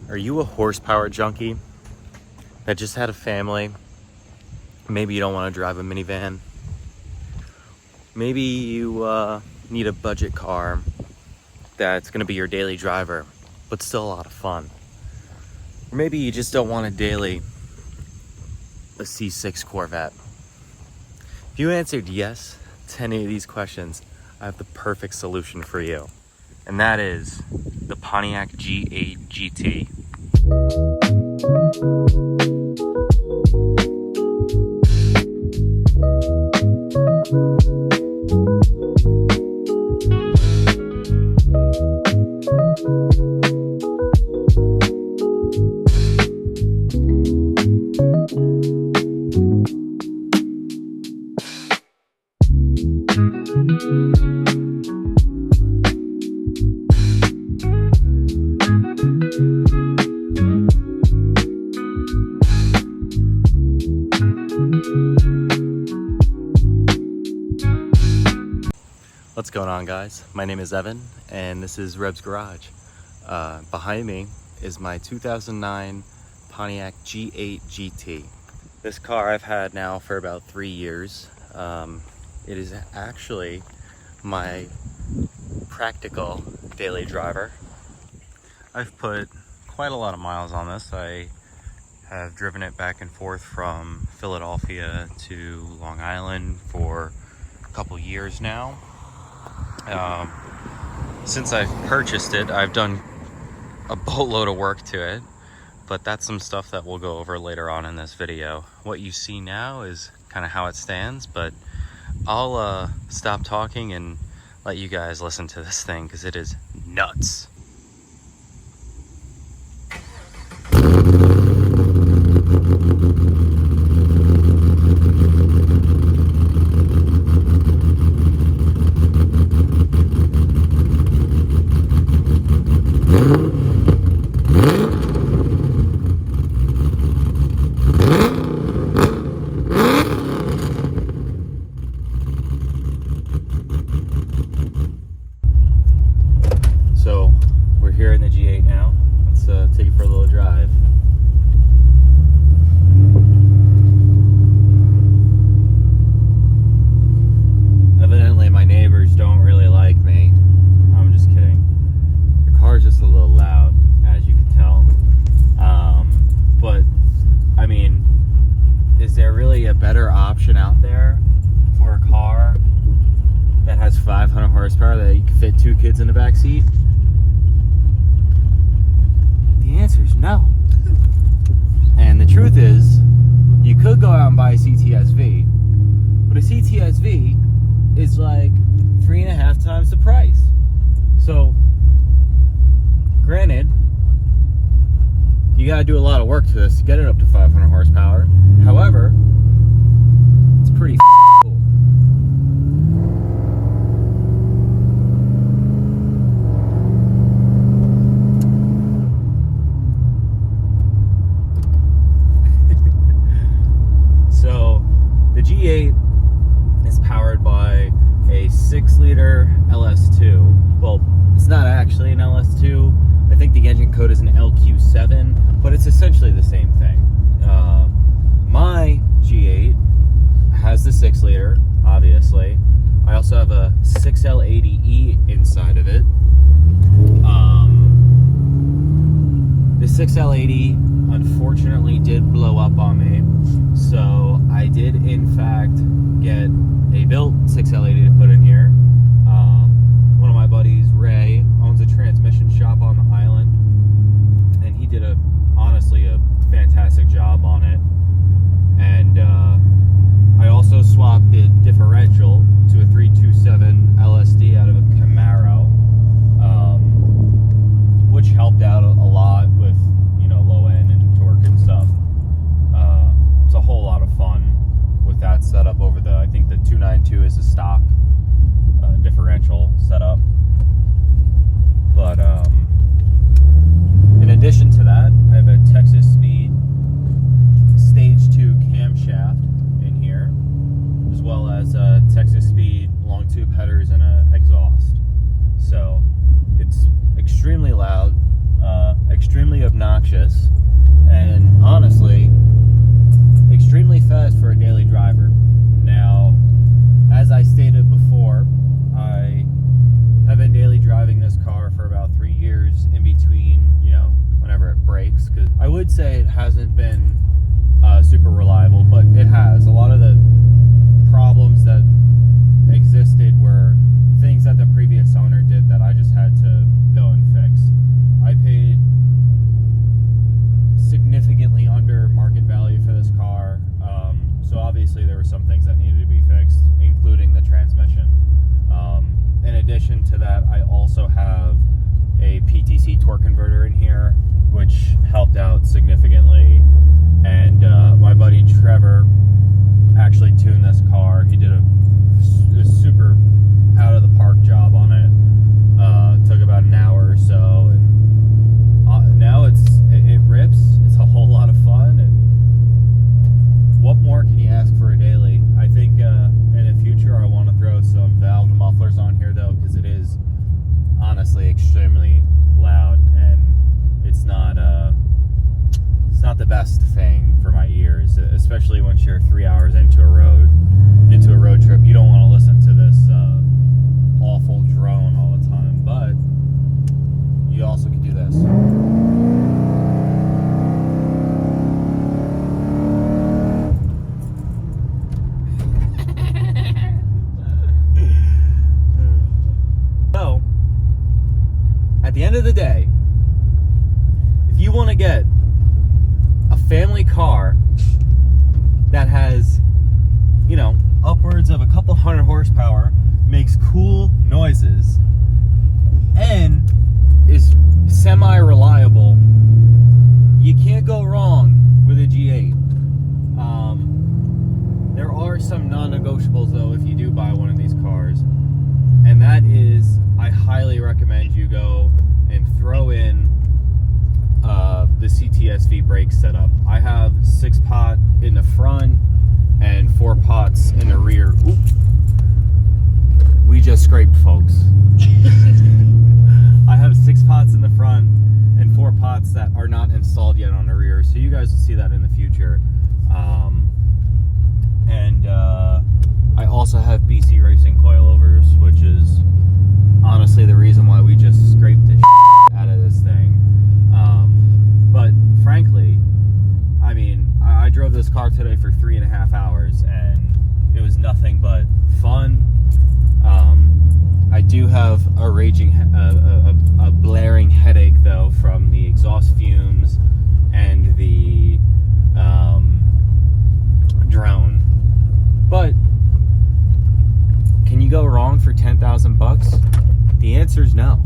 Are you a horsepower junkie that just had a family? Maybe you don't want to drive a minivan. Maybe you need a budget car that's going to be your daily driver, but still a lot of fun. Or maybe you just don't want a C6 Corvette. If you answered yes to any of these questions, I have the perfect solution for you. And that is the Pontiac G8 GT. What's going on, guys? My name is Evan and this is Reb's Garage. Behind me is my 2009 Pontiac G8 GT. This car I've had now for about 3 years. It is actually my practical daily driver. I've put quite a lot of miles on this. I have driven it back and forth from Philadelphia to Long Island for a couple years now. Since I've purchased it, I've done a boatload of work to it, but that's some stuff that we'll go over later on in this video. What you see now is kind of how it stands, but I'll stop talking and let you guys listen to this thing because it is nuts. So we're here in the G8 now. Let's take it for a little drive. Evidently my neighbors don't really like me. I'm just kidding. The car's just a little loud, as you can tell. But I mean, is there really a better option out there for a car that has 500 horsepower that you can fit 2 kids in the back seat? The answer is no. And the truth is, you could go out and buy a CTSV, but a CTSV is like 3.5 times the price. So, granted, you gotta do a lot of work to this to get it up to 500 horsepower. However, it's pretty cool. So, the G8 is powered by a 6-liter LS2. Well, it's not actually an LS2. I think the engine code is an LQ7, but it's essentially the same thing. My G8 has the 6-liter, obviously. I also have a 6L80E inside of it. The 6L80 unfortunately did blow up on me, so I did in fact get a built 6L80 to put in here. One of my buddies, Ray, owns a transmission shop on the island, and he did honestly a fantastic job on it. And I also swapped the differential to a 327 LSD out of a Camaro, which helped out a lot with, you know, low end and torque and stuff. It's a whole lot of fun with that setup over I think the 292 is a stock differential setup. But obnoxious, and honestly, extremely fast for a daily driver. Now, as I stated before, I have been daily driving this car for about 3 years in between, whenever it breaks, because I would say it hasn't been super reliable, but it has. A lot of the problems that existed were things that the previous owner did that I just had to go and fix. I paid significantly under market value for this car, so obviously there were some things that needed to be fixed, including the transmission. In addition to that, I also have a PTC torque converter in here, which helped out significantly. And my buddy Trevor actually tuned this car. He did a super out of the park job on it. Took about an hour or so, and now it rips. It's a whole lot of fun, and what more can you ask for a daily? I think in the future I want to throw some valve mufflers on here though, because it is honestly extremely loud, and it's not the best thing for my ears, especially once you're 3 hours into a road trip. You don't want to listen to this awful drone all the time, but you also can do this. So, at the end of the day, if you want to get a family car that has, upwards of a couple hundred horsepower, makes cool noises, and is semi-reliable, you can't go wrong with a G8. There are some non-negotiables though if you do buy one of these cars, and that is, I highly recommend you go and throw in the CTSV brake setup. I have 6-pot in the front and 4 pots in the rear. Oop. We just scraped, folks. I have 6 pots in the front and 4 pots that are not installed yet on the rear, so you guys will see that in the future. I also have BC Racing coilovers, which is honestly the reason why we just scraped the shit out of this thing. But frankly, I mean, I drove this car today for 3.5 hours, and it was nothing but fun. I do have a blaring headache though from the exhaust fumes and the drone. But can you go wrong for $10,000? The answer is no.